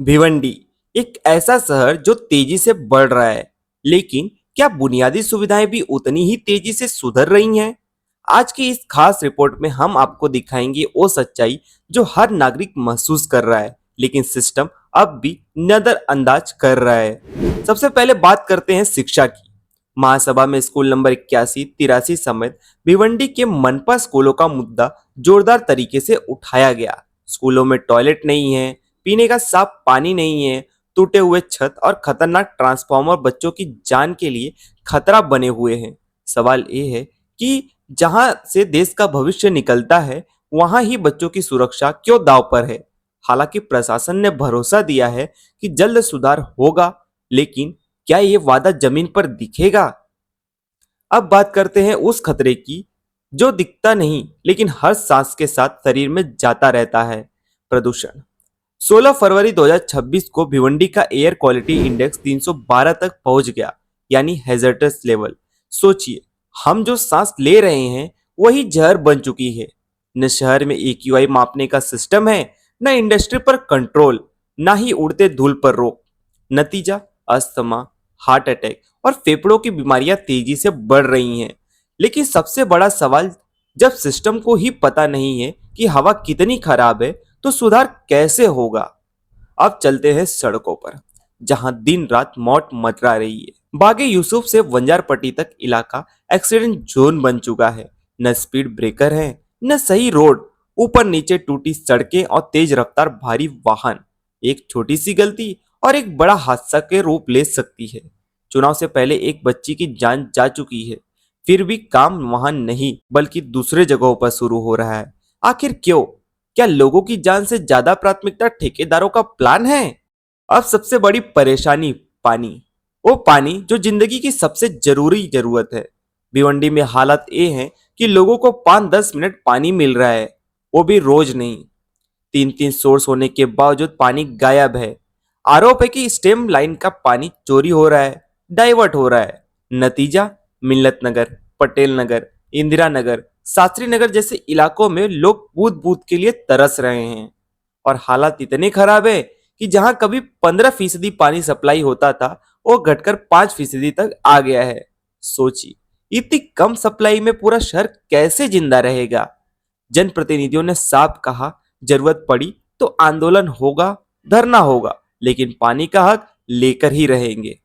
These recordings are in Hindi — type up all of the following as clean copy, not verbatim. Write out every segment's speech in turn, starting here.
भिवंडी एक ऐसा शहर जो तेजी से बढ़ रहा है, लेकिन क्या बुनियादी सुविधाएं भी उतनी ही तेजी से सुधर रही हैं? आज की इस खास रिपोर्ट में हम आपको दिखाएंगे वो सच्चाई जो हर नागरिक महसूस कर रहा है, लेकिन सिस्टम अब भी नजरअंदाज कर रहा है। सबसे पहले बात करते हैं शिक्षा की। महासभा में स्कूल नंबर 81, 83 समेत भिवंडी के मनपा स्कूलों का मुद्दा जोरदार तरीके से उठाया गया। स्कूलों में टॉयलेट नहीं है, पीने का साफ पानी नहीं है, टूटे हुए छत और खतरनाक ट्रांसफार्मर बच्चों की जान के लिए खतरा बने हुए हैं। सवाल ये है कि जहां से देश का भविष्य निकलता है, वहां ही बच्चों की सुरक्षा क्यों दांव पर है? हालांकि प्रशासन ने भरोसा दिया है कि जल्द सुधार होगा, लेकिन क्या ये वादा जमीन पर दिखेगा? अब बात करते हैं उस खतरे की जो दिखता नहीं लेकिन हर सांस के साथ शरीर में जाता रहता है, प्रदूषण। 16 फरवरी 2026 को भिवंडी का एयर क्वालिटी इंडेक्स 312 तक पहुंच गया, यानी हैजर्डस लेवल। सोचिए, हम जो सांस ले रहे हैं वही जहर बन चुकी है। न शहर में एक्यूआई मापने का सिस्टम है, न इंडस्ट्री पर कंट्रोल, ना ही उड़ते धूल पर रोक। नतीजा अस्थमा, हार्ट अटैक और फेफड़ों की बीमारियां तेजी से बढ़ रही हैं। लेकिन सबसे बड़ा सवाल, जब सिस्टम को ही पता नहीं है कि हवा कितनी खराब है, तो सुधार कैसे होगा? अब चलते हैं सड़कों पर, जहां दिन रात मौत मंडरा रही है। बागे यूसुफ से वंजारपट्टी तक इलाका एक्सीडेंट जोन बन चुका है। न स्पीड ब्रेकर है, न सही रोड, ऊपर नीचे टूटी सड़कें और तेज रफ्तार भारी वाहन। एक छोटी सी गलती और एक बड़ा हादसा के रूप ले सकती है। चुनाव से पहले एक बच्ची की जान जा चुकी है, फिर भी काम वहां नहीं बल्कि दूसरे जगहों पर शुरू हो रहा है। आखिर क्यों? क्या लोगों की जान से ज्यादा प्राथमिकता ठेकेदारों का प्लान है? अब सबसे बड़ी परेशानी पानी, वो पानी जो जिंदगी की सबसे जरूरी जरूरत है। भिवंडी में हालत ये है कि लोगों को 5-10 मिनट पानी मिल रहा है, वो भी रोज नहीं। 3-3 सोर्स होने के बावजूद पानी गायब है। आरोप है कि स्टेम लाइन का पानी चोरी हो रहा है, डाइवर्ट हो रहा है। नतीजा, मिल्लत नगर, पटेल नगर, इंदिरा नगर, शास्त्री नगर जैसे इलाकों में लोग बूंद बूंद के लिए तरस रहे हैं। और हालात इतने खराब है कि जहां कभी 15% पानी सप्लाई होता था, वो घटकर 5% तक आ गया है। सोचिए, इतनी कम सप्लाई में पूरा शहर कैसे जिंदा रहेगा? जनप्रतिनिधियों ने साफ कहा, जरूरत पड़ी तो आंदोलन होगा, धरना होगा, लेकिन पानी का हक लेकर ही रहेंगे।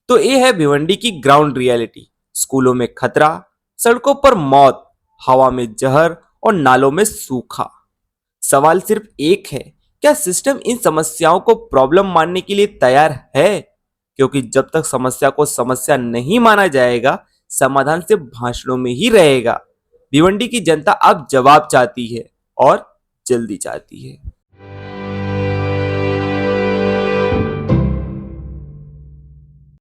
तो ये है भिवंडी की ग्राउंड रियलिटी। स्कूलों में खतरा, सड़कों पर मौत, हवा में जहर और नालों में सूखा। सवाल सिर्फ एक है, क्या सिस्टम इन समस्याओं को प्रॉब्लम मानने के लिए तैयार है? क्योंकि जब तक समस्या को समस्या नहीं माना जाएगा, समाधान सिर्फ भाषणों में ही रहेगा। भिवंडी की जनता अब जवाब चाहती है, और जल्दी चाहती है।